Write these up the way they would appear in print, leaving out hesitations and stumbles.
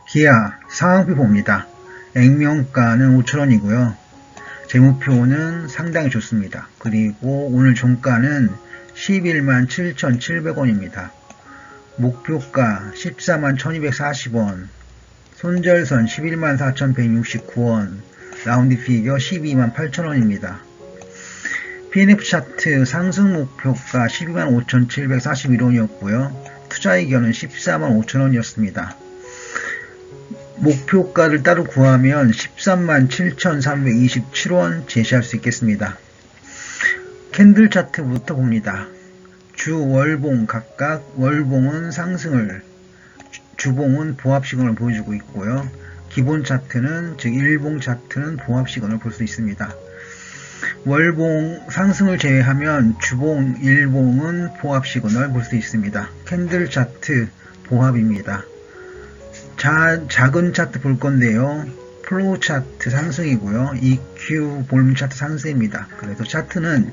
기아 상황표 봅니다. 액면가는 5,000원이고요. 재무표는 상당히 좋습니다. 그리고 오늘 종가는 11만 7,700원입니다. 목표가 14만 1,240원, 손절선 11만 4,169원, 라운드 피겨 12만 8,000원입니다. PNF 차트 상승 목표가 12만 5,741원이었고요. 투자의견은 14만 5천원이었습니다. 목표가를 따로 구하면 13만 7,327원 제시할 수 있겠습니다. 캔들 차트부터 봅니다. 주 월봉 각각 월봉은 상승을, 주봉은 보합 시그널을 보여주고 있고요. 기본 차트는 즉 일봉 차트는 보합 시그널을 볼 수 있습니다. 월봉 상승을 제외하면 주봉, 일봉은 보합 시그널 볼 수 있습니다. 캔들 차트 보합입니다. 작은 차트 볼 건데요. 플로우 차트 상승이고요. EQ 볼륨 차트 상승입니다. 그래서 차트는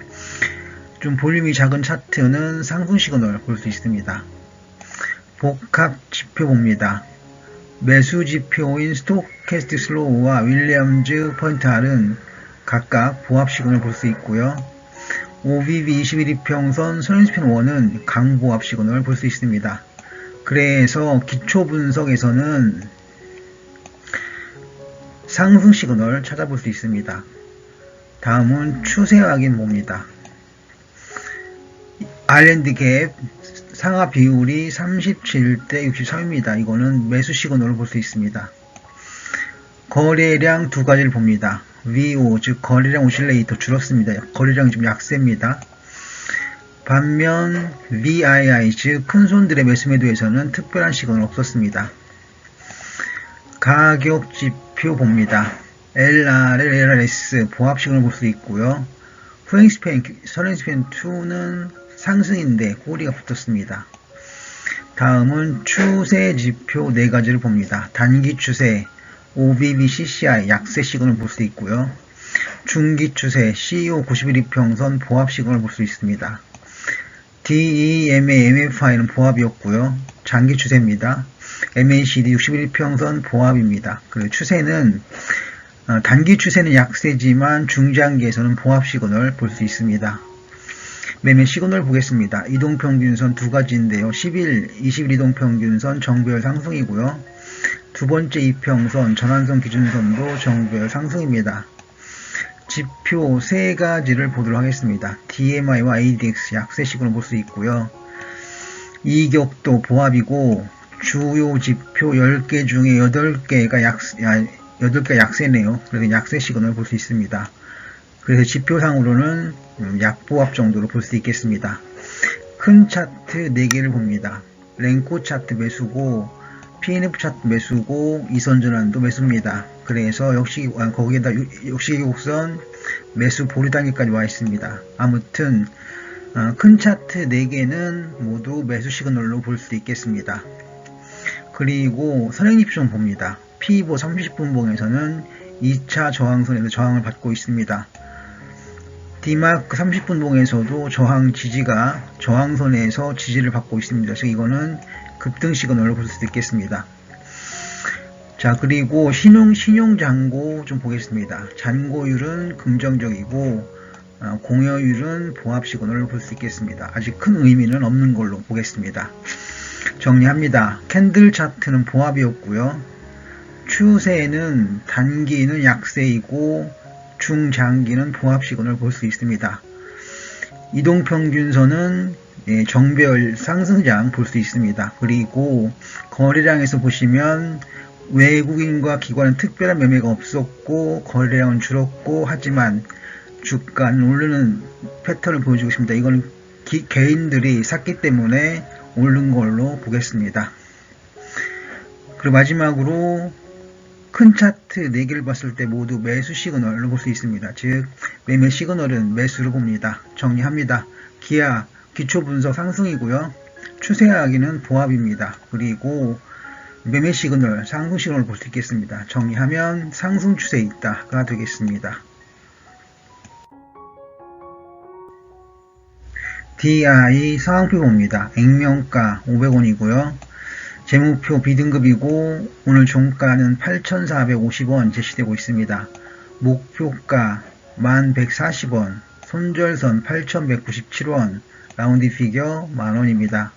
좀 볼륨이 작은 차트는 상승 시그널 볼 수 있습니다. 복합 지표 봅니다. 매수 지표인 스토캐스틱 슬로우와 윌리엄즈 포인트 R은 각각 보합 시그널을 볼 수 있고요. OBB 21이평선 선행스핀 1은 강보합 시그널을 볼 수 있습니다. 그래서 기초 분석에서는 상승 시그널 찾아볼 수 있습니다. 다음은 추세 확인 봅니다. R&D 갭 상하 비율이 37대 63입니다. 이거는 매수 시그널을 볼 수 있습니다. 거래량 두 가지를 봅니다. VO 즉 거래량 오실레이터 줄었습니다. 거래량이 좀 약세입니다. 반면 VII 즉 큰손들의 매수 매도에서는 특별한 시그널 없었습니다. 가격 지표 봅니다. LRL, LRS 보합 시그널 볼 수 있고요. 선행스팬 2는 상승인데 꼬리가 붙었습니다. 다음은 추세 지표 네 가지를 봅니다. 단기 추세 OBB CCI 약세 시그널을 볼 수 있고요. 중기 추세 CEO 91이평선 보합 시그널을 볼 수 있습니다. DEMA, MFI는 보합이었고요. 장기 추세입니다. MACD 61평선 보합입니다. 그리고 추세는 단기 추세는 약세지만 중장기에서는 보합 시그널 볼 수 있습니다. 매매 시그널 보겠습니다. 이동평균선 두 가지인데요. 10일, 20일 이동평균선 정배열 상승이고요. 두 번째 이평선, 전환선 기준선도 정배열 상승입니다. 지표 세 가지를 보도록 하겠습니다. DMI와 ADX 약세 시그널 볼 수 있고요. 이격도 보합이고 주요 지표 10개 중에 8개가 약세네요. 그래서 약세 시그널 볼 수 있습니다. 그래서 지표상으로는 약보합 정도로 볼 수 있겠습니다. 큰 차트 4개를 봅니다. 랭코 차트 매수고 PNF 차트 매수고 이선전환도 매수입니다. 그래서 거기에다 역시기곡선 매수 보류 단계까지 와 있습니다. 아무튼 큰 차트 4개는 모두 매수 시그널로 볼 수 있겠습니다. 그리고 선행지표 봅니다. P2보 30분봉에서는 2차 저항선에서 저항을 받고 있습니다. D마크 30분봉에서도 저항선에서 지지를 받고 있습니다. 즉 이거는 급등 시그널로 볼 수 있겠습니다. 자, 그리고 신용 잔고 좀 보겠습니다. 잔고율은 긍정적이고 공여율은 보합 시그널을 볼 수 있겠습니다. 아직 큰 의미는 없는 걸로 보겠습니다. 정리합니다. 캔들 차트는 보합이었고요. 추세는 단기는 약세이고 중장기는 보합 시그널을 볼 수 있습니다. 이동평균선은 정배열 상승장 볼 수 있습니다. 그리고 거래량에서 보시면 외국인과 기관은 특별한 매매가 없었고 거래량은 줄었고 하지만 주가는 오르는 패턴을 보여주고 있습니다. 이거는 개인들이 샀기 때문에 오른 걸로 보겠습니다. 그리고 마지막으로 큰 차트 4개를 봤을 때 모두 매수 시그널을 볼 수 있습니다. 즉 매매 시그널은 매수를 봅니다. 정리합니다. 기아 기초 분석 상승이고요. 추세하기는 보합입니다. 그리고 매매 시그널 상승 시그널을 볼 수 있겠습니다. 정리하면 상승 추세에 있다가 되겠습니다. DI 상황표 봅니다. 액면가 500원이고요. 재무표 B등급이고 오늘 종가는 8,450원 제시되고 있습니다. 목표가 1,140원, 손절선 8,197원, 라운드 피겨 만원입니다.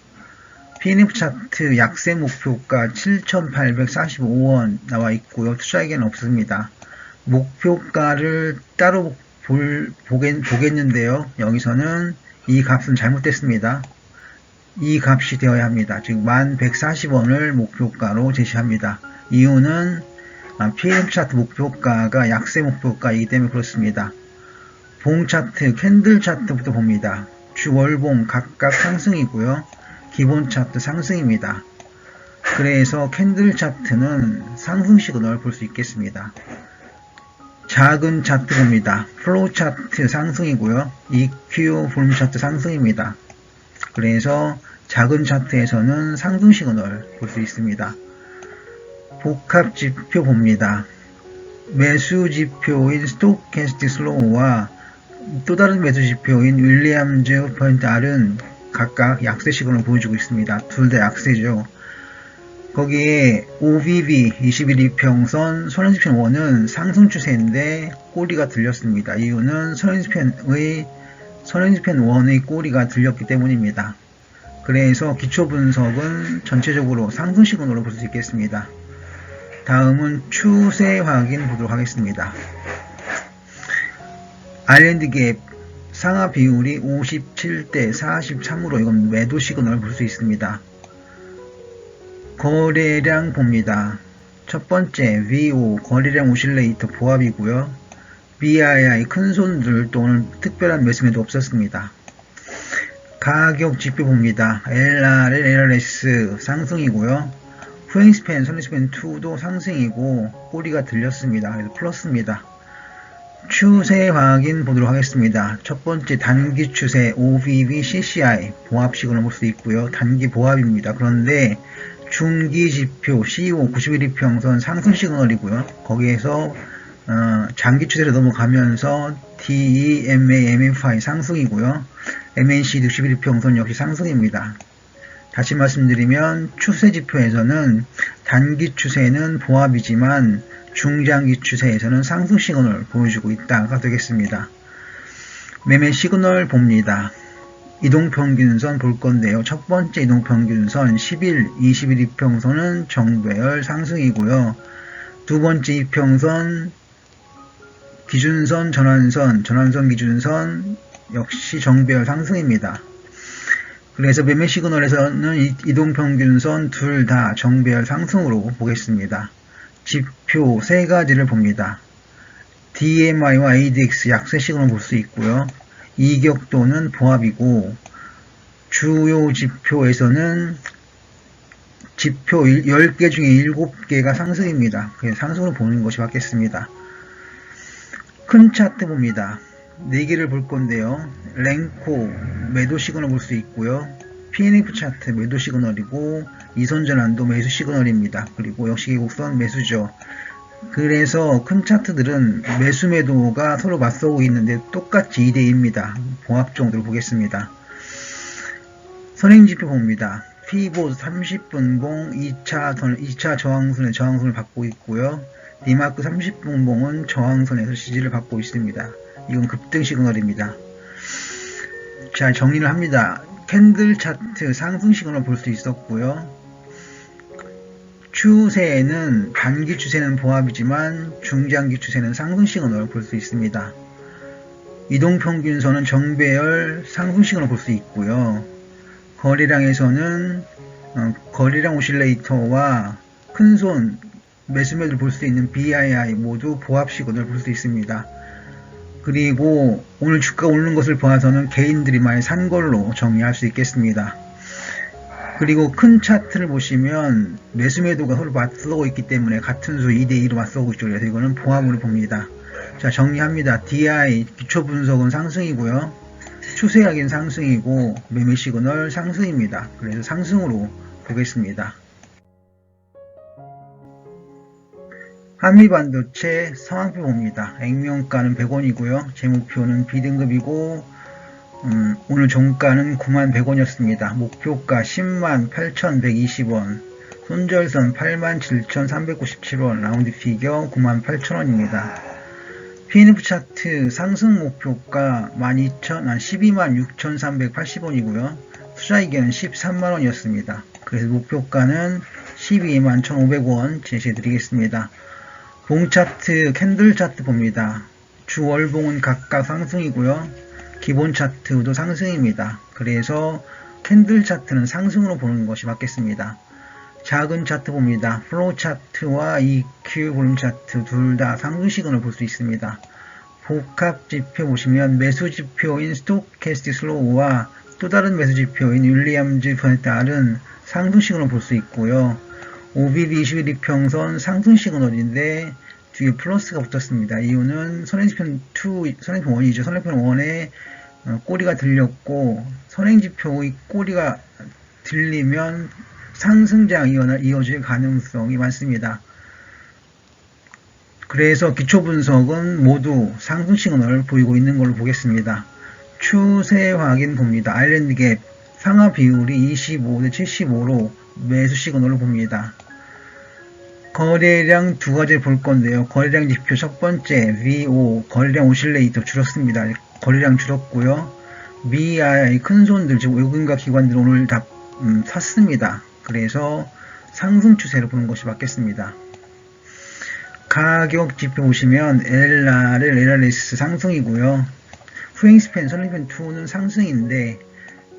PNF 차트 약세 목표가 7,845원 나와 있고요. 투자에게는 없습니다. 목표가를 따로 보겠는데요. 여기서는 이 값은 잘못됐습니다. 이 값이 되어야 합니다. 즉 1,140원을 목표가로 제시합니다. 이유는 PNF 차트 목표가가 약세 목표가이기 때문에 그렇습니다. 봉 차트, 캔들 차트부터 봅니다. 주, 월, 봉 각각 상승이고요. 기본 차트 상승입니다. 그래서 캔들 차트는 상승 시그널을 볼 수 있겠습니다. 작은 차트 봅니다. 플로우 차트 상승이고요. EQ 볼륨 차트 상승입니다. 그래서 작은 차트에서는 상승 시그널 볼 수 있습니다. 복합 지표 봅니다. 매수 지표인 스토캐스틱 슬로우와 또 다른 매수 지표인 윌리엄즈 퍼센트 R은 각각 약세 시그널을 보여주고 있습니다. 둘 다 약세죠. 거기에 OBB 21이평선 선행지편 1은 상승 추세인데 꼬리가 들렸습니다. 이유는 선행지편 1의 꼬리가 들렸기 때문입니다. 그래서 기초 분석은 전체적으로 상승 시그널로 볼 수 있겠습니다. 다음은 추세 확인 보도록 하겠습니다. 아일랜드갭 상하 비율이 57대 43으로 이건 매도 시그널을 볼 수 있습니다. 거래량 봅니다. 첫 번째 VO 거래량 오실레이터 보합이고요. BII 큰손들 또는 특별한 매수매도 없었습니다. 가격 지표 봅니다. LRL, LRS 상승이고요. 후행스팬, 선행스팬 2도 상승이고 꼬리가 들렸습니다. 그래서 플러스입니다. 추세 확인 보도록 하겠습니다. 첫 번째 단기 추세 OBB CCI 보합 시그널을 볼 수 있고요. 단기 보합입니다. 그런데 중기 지표 CO 91이평선 상승 시그널이고요. 거기에서 장기 추세로 넘어가면서 DEMA, MFI 상승이고요. MACD 61이평선 역시 상승입니다. 다시 말씀드리면 추세 지표에서는 단기 추세는 보합이지만 중장기 추세에서는 상승 시그널을 보여주고 있다가 되겠습니다. 매매 시그널 봅니다. 이동평균선 볼 건데요. 첫 번째 이동평균선 10일, 21이평선은 정배열 상승이고요. 두 번째 이평선, 기준선, 전환선 기준선 역시 정배열 상승입니다. 그래서 매매 시그널에서는 이동평균선 둘 다 정배열 상승으로 보겠습니다. 지표 세 가지를 봅니다. DMI와 ADX 약세 시그널 볼 수 있고요. 이격도는 보합이고 주요 지표에서는 지표 10개 중에 7개가 상승입니다. 그래서 상승으로 보는 것이 맞겠습니다. 큰 차트 봅니다. 4개를 볼 건데요. 랭코 매도 시그널 볼 수 있고요. PNF 차트 매도 시그널이고 이선전환도 매수 시그널입니다. 그리고 역시 곡선 매수죠. 그래서 큰 차트들은 매수 매도가 서로 맞서고 있는데 똑같이 2대2입니다. 봉합 정도로 보겠습니다. 선행지표 봅니다. 피보 30분 봉 2차 저항선에 저항선을 받고 있고요. 디마크 30분 봉은 저항선에서 지지를 받고 있습니다. 이건 급등 시그널입니다. 자, 정리를 합니다. 캔들 차트 상승 시그널 볼 수 있었고요. 추세는 단기 추세는 보합이지만 중장기 추세는 상승 시그널을 볼 수 있습니다. 이동평균선은 정배열 상승 시그널을 볼 수 있고요. 거래량에서는 거래량 오실레이터와 큰손 매수매를 볼 수 있는 BII 모두 보합 시그널을 볼 수 있습니다. 그리고 오늘 주가 오르는 것을 봐서는 개인들이 많이 산 걸로 정리할 수 있겠습니다. 그리고 큰 차트를 보시면 매수매도가 서로 맞서고 있기 때문에 같은 수 2대2로 맞서고 있죠. 그래서 이거는 보합으로 봅니다. 자, 정리합니다. DI 기초 분석은 상승이고요. 추세 확인 상승이고 매매 시그널 상승입니다. 그래서 상승으로 보겠습니다. 한미반도체 상황표 봅니다. 액면가는 100원이고요. 재무표는 B등급이고 오늘 종가는 91,100원이었습니다. 목표가 108,120원, 손절선 87,397원, 라운드 피겨 98,000원입니다. PNF 차트 상승 목표가 126,380원이고요. 투자이견은 13만원이었습니다. 그래서 목표가는 121,500원 제시해드리겠습니다. 봉 차트, 캔들 차트 봅니다. 주 월봉은 각각 상승이고요. 기본 차트도 상승입니다. 그래서 캔들 차트는 상승으로 보는 것이 맞겠습니다. 작은 차트 봅니다. 플로우 차트와 EQ 볼륨 차트 둘 다 상승 시그널을 볼 수 있습니다. 복합 지표 보시면 매수 지표인 스토캐스틱 슬로우와 또 다른 매수 지표인 윌리엄즈 편에 따른 상승 시그널을 볼 수 있고요. OBB 21이평선 상승 시그널인데 뒤에 플러스가 붙었습니다. 이유는 선행지표 1이죠. 선행지표 1에 꼬리가 들렸고 선행지표의 꼬리가 들리면 상승장이 이어질 가능성이 많습니다. 그래서 기초분석은 모두 상승 시그널을 보이고 있는 걸로 보겠습니다. 추세 확인 봅니다. 아일랜드 갭 상하 비율이 25대 75로 매수 시그널을 봅니다. 거래량 두 가지를 볼 건데요. 거래량 지표 첫 번째 VO 거래량 오실레이터 줄었습니다. 거래량 줄었고요. BI 큰 손들 즉 외국인과 기관들 오늘 다 샀습니다. 그래서 상승 추세를 보는 것이 맞겠습니다. 가격 지표 보시면 LRL, LRS 상승이고요. 후행스팬, 선행스팬 2는 상승인데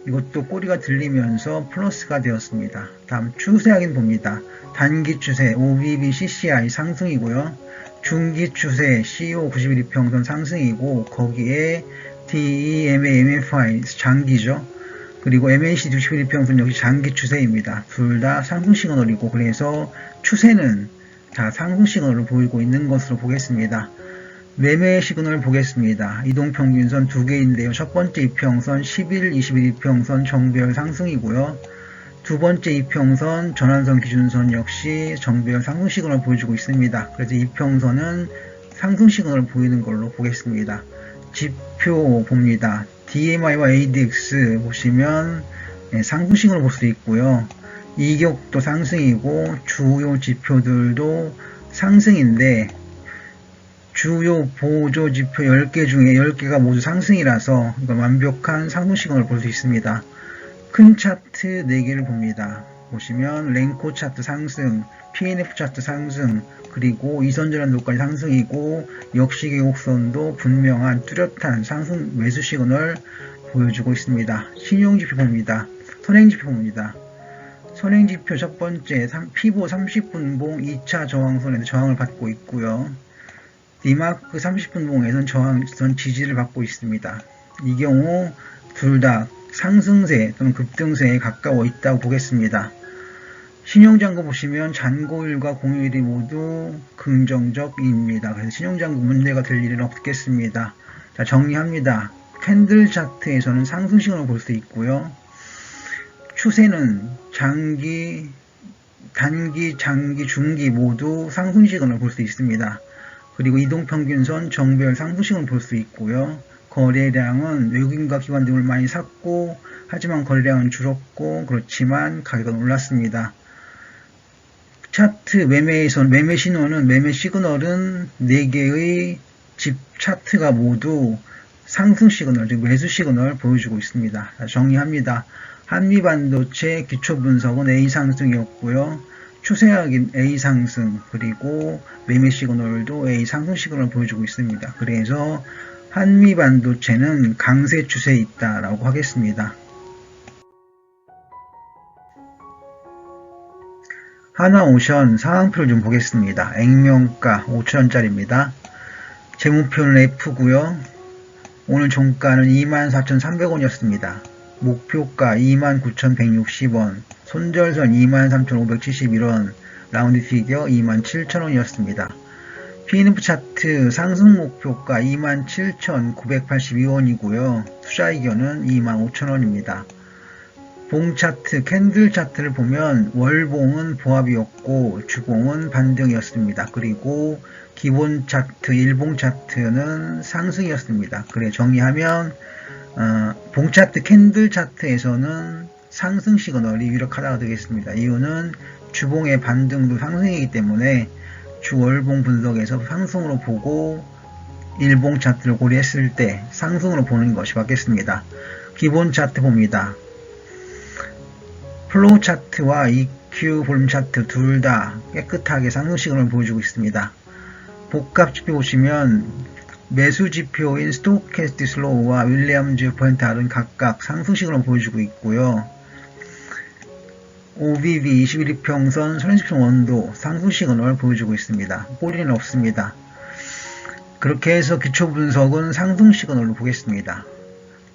이것도 꼬리가 들리면서 플러스가 되었습니다. 다음 추세 확인 봅니다. 단기 추세 OBB CCI 상승이고요. 중기 추세 CO 91이평선 상승이고 거기에 DEMA, MFI 장기죠. 그리고 MACD 61이평선 역시 장기 추세입니다. 둘 다 상승 시그널이고 그래서 추세는 다 상승 시그널을 보이고 있는 것으로 보겠습니다. 매매 시그널 보겠습니다. 이동평균선 두 개인데요. 첫 번째 이평선 11, 21이평선 정배열 상승이고요. 두 번째 이평선 전환선 기준선 역시 정배열 상승 시그널을 보여주고 있습니다. 그래서 이평선은 상승 시그널을 보이는 걸로 보겠습니다. 지표 봅니다. DMI와 ADX 보시면 상승 시그널을 볼 수 있고요. 이격도 상승이고 주요 지표들도 상승인데 주요 보조 지표 10개 중에 10개가 모두 상승이라서 완벽한 상승 시그널을 볼 수 있습니다. 큰 차트 4개를 봅니다. 보시면 랭코 차트 상승, PNF 차트 상승, 그리고 이선전환도까지 상승이고 역시계곡선도 분명한 뚜렷한 상승 매수 시그널 보여주고 있습니다. 신용지표 봅니다. 선행지표 봅니다. 선행지표 첫 번째 피보 30분봉 2차 저항선에서 저항을 받고 있고요. 디마크 30분봉에서는 저항선 지지를 받고 있습니다. 이 경우 둘 다 상승세 또는 급등세에 가까워 있다고 보겠습니다. 신용잔고 보시면 잔고일과 공휴일이 모두 긍정적입니다. 그래서 신용잔고 문제가 될 일은 없겠습니다. 자, 정리합니다. 캔들 차트에서는 상승 시그널을 볼 수 있고요. 추세는 장기, 단기, 장기, 중기 모두 상승 시그널을 볼 수 있습니다. 그리고 이동평균선 정배열 상승 시그널을 볼 수 있고요. 거래량은 외국인과 기관 등을 많이 샀고 하지만 거래량은 줄었고 그렇지만 가격은 올랐습니다. 차트 매매에선 매매 신호는 매매 시그널은 4개의 집 차트가 모두 상승 시그널 즉 매수 시그널 보여주고 있습니다. 정리합니다. 한미반도체 기초 분석은 A 상승이었고요. 추세 확인 A 상승 그리고 매매 시그널도 A 상승 시그널을 보여주고 있습니다. 그래서 한미반도체는 강세 추세에 있다라고 하겠습니다. 하나오션 상황표를 좀 보겠습니다. 액면가 5,000원짜리입니다. 재무표는 F고요. 오늘 종가는 24,300원이었습니다. 목표가 29,160원, 손절선 23,571원, 라운드 피겨 27,000원이었습니다. PNF 차트 상승 목표가 27,982원이고요. 투자이견은 25,000원입니다. 봉 차트, 캔들 차트를 보면 월봉은 보합이었고 주봉은 반등이었습니다. 그리고 기본 차트, 일봉 차트는 상승이었습니다. 그래 정리하면 봉 차트, 캔들 차트에서는 상승 시그널이 유력하다고 되겠습니다. 이유는 주봉의 반등도 상승이기 때문에 주월봉 분석에서 상승으로 보고 일봉 차트를 고려했을 때 상승으로 보는 것이 맞겠습니다. 기본 차트 봅니다. 플로우 차트와 EQ 볼륨 차트 둘 다 깨끗하게 상승 시그널을 보여주고 있습니다. 복합 지표 보시면 매수 지표인 스토캐스틱 슬로우와 윌리엄즈 퍼센트 R은 각각 상승 시그널을 보여주고 있고요. OBV 21일평선, 30분 원도 상승 시그널을 보여주고 있습니다. 꼬리는 없습니다. 그렇게 해서 기초 분석은 상승 시그널로 보겠습니다.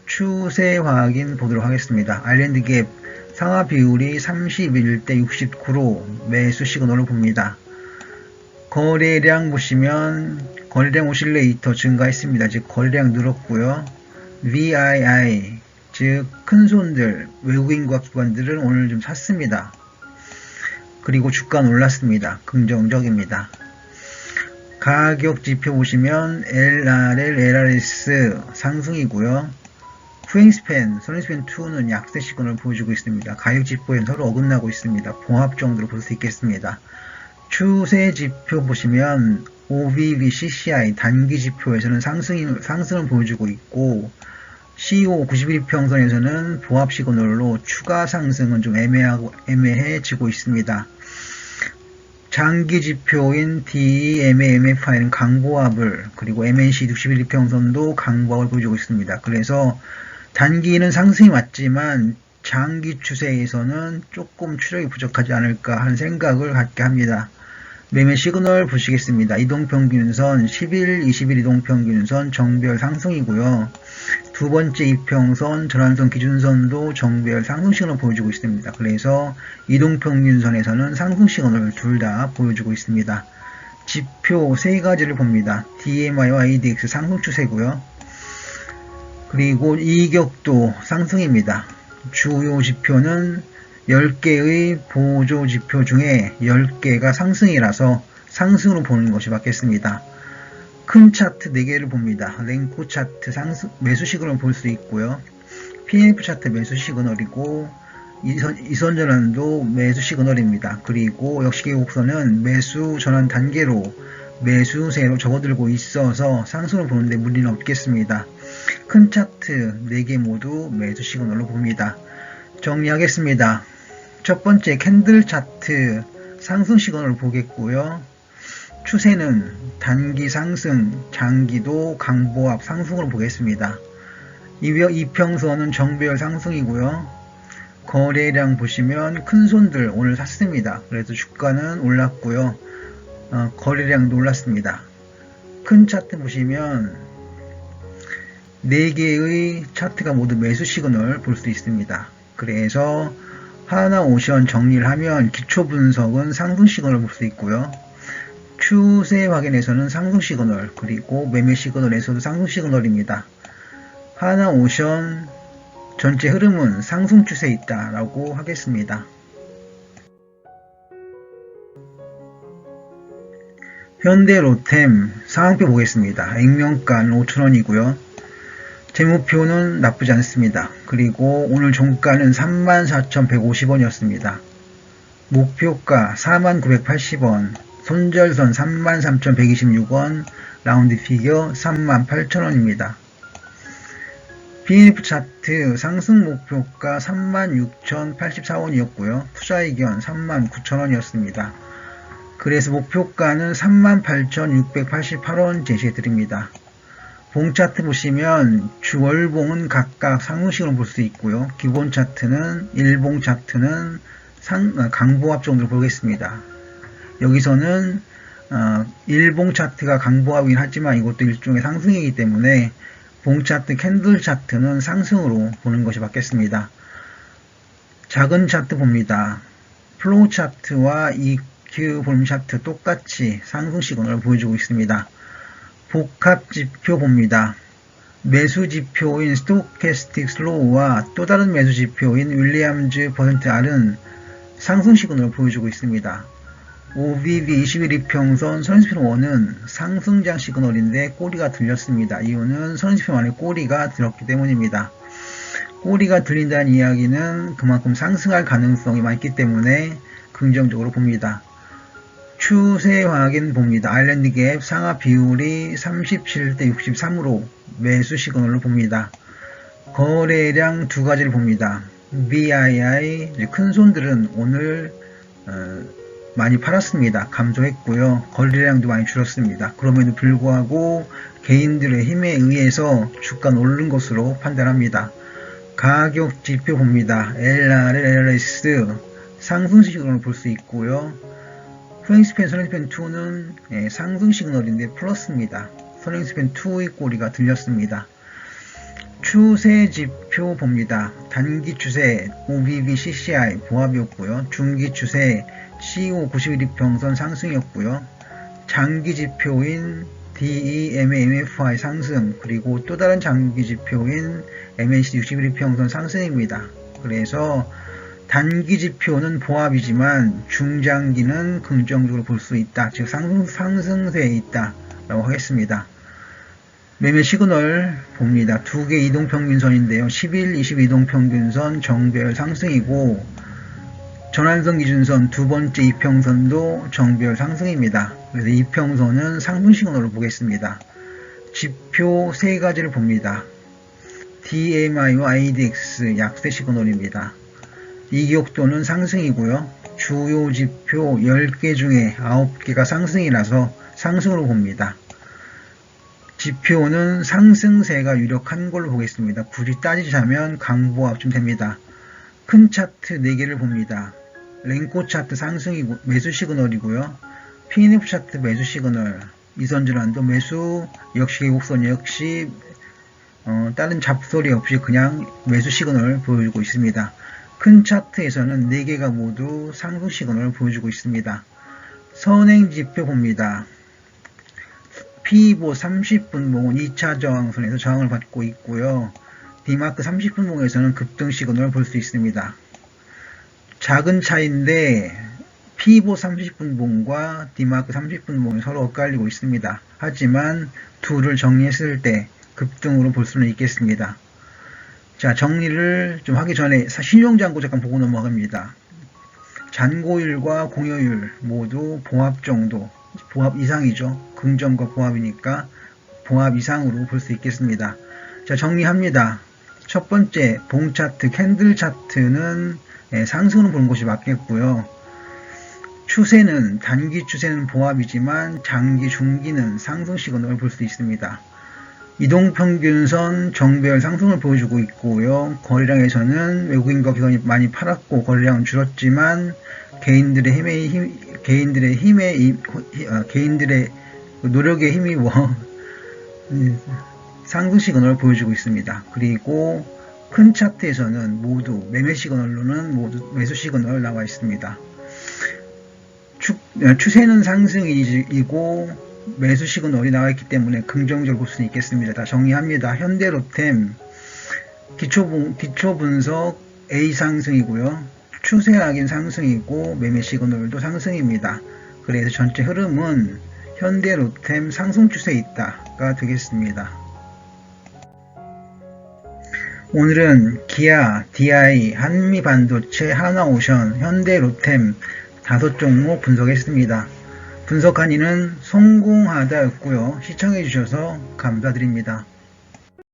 추세 확인 보도록 하겠습니다. 아일랜드 갭 상하 비율이 31대 69로 매수 시그널을 봅니다. 거래량 보시면 거래량 오실레이터 증가했습니다. 즉 거래량 늘었고요. VII 즉 큰손들 외국인과 기관들은 오늘 좀 샀습니다. 그리고 주가는 올랐습니다. 긍정적입니다. 가격 지표 보시면 LRL, LRS 상승이고요. 후행스팬, 선행스팬2는 약세 시그널을 보여주고 있습니다. 가격 지표엔 서로 어긋나고 있습니다. 봉합 정도로 볼 수 있겠습니다. 추세 지표 보시면 OBV, CCI 단기 지표에서는 상승을 보여주고 있고 CO 91평선에서는 보합 시그널로 추가 상승은 좀 애매해지고 있습니다. 장기 지표인 DMAMFI는 강보합을 그리고 MACD 61일평선도 강보합을 보여주고 있습니다. 그래서 단기는 상승이 맞지만 장기 추세에서는 조금 추력이 부족하지 않을까 하는 생각을 갖게 합니다. 매매 시그널 보시겠습니다. 이동평균선 10일, 20일 이동평균선 정배열 상승이고요. 두 번째 이평선, 전환선 기준선도 정배열 상승 시그널 보여주고 있습니다. 그래서 이동평균선에서는 상승 시그널을 둘 다 보여주고 있습니다. 지표 세 가지를 봅니다. DMI와 ADX 상승 추세고요. 그리고 이격도 상승입니다. 주요 지표는 10개의 보조 지표 중에 10개가 상승이라서 상승으로 보는 것이 맞겠습니다. 큰 차트 4개를 봅니다. 랭코 차트 매수 시그널을 볼 수 있고요. PNF 차트 매수 시그널이고 이선 전환도 매수 시그널입니다. 그리고 역시계 곡선은 매수 전환 단계로 매수세로 접어들고 있어서 상승을 보는데 무리는 없겠습니다. 큰 차트 4개 모두 매수 시그널로 봅니다. 정리하겠습니다. 첫 번째 캔들 차트 상승 시그널을 보겠고요. 추세는 단기 상승, 장기도 강보합 상승으로 보겠습니다. 이평선은 정배열 상승이고요. 거래량 보시면 큰손들 오늘 샀습니다. 그래서 주가는 올랐고요. 거래량도 올랐습니다. 큰 차트 보시면 4개의 차트가 모두 매수 시그널 볼 수 있습니다. 그래서 하나오션 정리를 하면 기초 분석은 상승 시그널을 볼 수 있고요. 추세 확인에서는 상승 시그널, 그리고 매매 시그널에서도 상승 시그널입니다. 하나오션 전체 흐름은 상승 추세에 있다라고 하겠습니다. 현대로템 상한표 보겠습니다. 액면가는 5,000원이고요. 재무표는 나쁘지 않습니다. 그리고 오늘 종가는 34,150원이었습니다. 목표가 49,80원, 손절선 33,126원, 라운드 피겨 38,000원입니다. BNF 차트 상승 목표가 36,084원이었고요. 투자의견 39,000원이었습니다. 그래서 목표가는 38,688원 제시해드립니다. 봉 차트 보시면 주월봉은 각각 상승식으로 볼 수 있고요. 기본 차트는 일봉 차트는 강보합 정도로 보겠습니다. 여기서는 일봉 차트가 강보합이긴 하지만 이것도 일종의 상승이기 때문에 봉 차트, 캔들 차트는 상승으로 보는 것이 맞겠습니다. 작은 차트 봅니다. 플로우 차트와 EQ 볼륨 차트 똑같이 상승 시그널을 보여주고 있습니다. 복합 지표 봅니다. 매수 지표인 스토캐스틱 슬로우와 또 다른 매수 지표인 윌리엄즈 퍼센트 R은 상승 시그널을 보여주고 있습니다. OBV 21일평선 선행지표1은 상승장 시그널인데 꼬리가 들렸습니다. 이유는 선행지표 안에 꼬리가 들었기 때문입니다. 꼬리가 들린다는 이야기는 그만큼 상승할 가능성이 많기 때문에 긍정적으로 봅니다. 추세 확인 봅니다. 아일랜드 갭 상하 비율이 37대 63으로 매수 시그널로 봅니다. 거래량 두 가지를 봅니다. BII 큰 손들은 오늘 많이 팔았습니다. 감소했고요. 거래량도 많이 줄었습니다. 그럼에도 불구하고 개인들의 힘에 의해서 주가는 오른 것으로 판단합니다. 가격 지표 봅니다. LRL, LRS 상승 시그널을 볼 수 있고요. 선행스팬 2는 상승 시그널인데 플러스입니다. 선행스팬 2의 꼬리가 들렸습니다. 추세 지표 봅니다. 단기 추세 OBB CCI 보합이었고요. 중기 추세 CO 91이평선 상승이었고요. 장기 지표인 DEMA MFI 상승, 그리고 또 다른 장기 지표인 MACD 61이평선 상승입니다. 그래서 단기 지표는 보합이지만 중장기는 긍정적으로 볼 수 있다. 즉 상승세에 있다 라고 하겠습니다. 매매 시그널 봅니다. 두 개 이동평균선인데요. 11, 20 이동평균선 정배열 상승이고 전환선 기준선 두 번째 이평선도 정배열 상승입니다. 그래서 이평선은 상승 시그널을 보겠습니다. 지표 세 가지를 봅니다. DMI와 IDX 약세 시그널입니다. 이격도는 상승이고요. 주요 지표 10개 중에 9개가 상승이라서 상승으로 봅니다. 지표는 상승세가 유력한 걸로 보겠습니다. 굳이 따지자면 강보합쯤 됩니다. 큰 차트 4개를 봅니다. 랭코 차트 상승이고 매수 시그널이고요. PNF 차트 매수 시그널, 이선질환도 매수, 역시 개곡선 역시 다른 잡소리 없이 그냥 매수 시그널을 보여주고 있습니다. 큰 차트에서는 4개가 모두 상승 시그널을 보여주고 있습니다. 선행지표 봅니다. P2보 30분봉은 2차 저항선에서 저항을 받고 있고요. D마크 30분봉에서는 급등 시그널을 볼 수 있습니다. 작은 차이인데 P2보 30분봉과 D마크 30분봉이 서로 엇갈리고 있습니다. 하지만 둘을 정리했을 때 급등으로 볼 수는 있겠습니다. 자, 정리를 좀 하기 전에 신용잔고 잠깐 보고 넘어갑니다. 잔고율과 공여율 모두 보합 정도, 보합 이상이죠. 긍정과 보합이니까 보합 이상으로 볼 수 있겠습니다. 자, 정리합니다. 첫 번째, 봉 차트, 캔들 차트는 상승으로 보는 것이 맞겠고요. 추세는, 단기 추세는 보합이지만 장기, 중기는 상승 시그널을 볼 수 있습니다. 이동평균선 정배열 상승을 보여주고 있고요. 거래량에서는 외국인과 기관이 많이 팔았고 거래량은 줄었지만 개인들의 노력에 힘입어 상승 시그널을 보여주고 있습니다. 그리고 큰 차트에서는 모두 매매 시그널로는 모두 매수 시그널 나와 있습니다. 추세는 상승이고 매수 시그널이 나와 있기 때문에 긍정적으로 볼 수 있겠습니다. 다 정리합니다. 현대로템 기초 분석 A 상승이고요. 추세 확인 상승이고 매매 시그널도 상승입니다. 그래서 전체 흐름은 현대로템 상승 추세에 있다가 되겠습니다. 오늘은 기아, DI, 한미반도체, 하나오션, 현대로템 5종목 분석했습니다. 분석 강의는 성공하다였고요. 시청해주셔서 감사드립니다.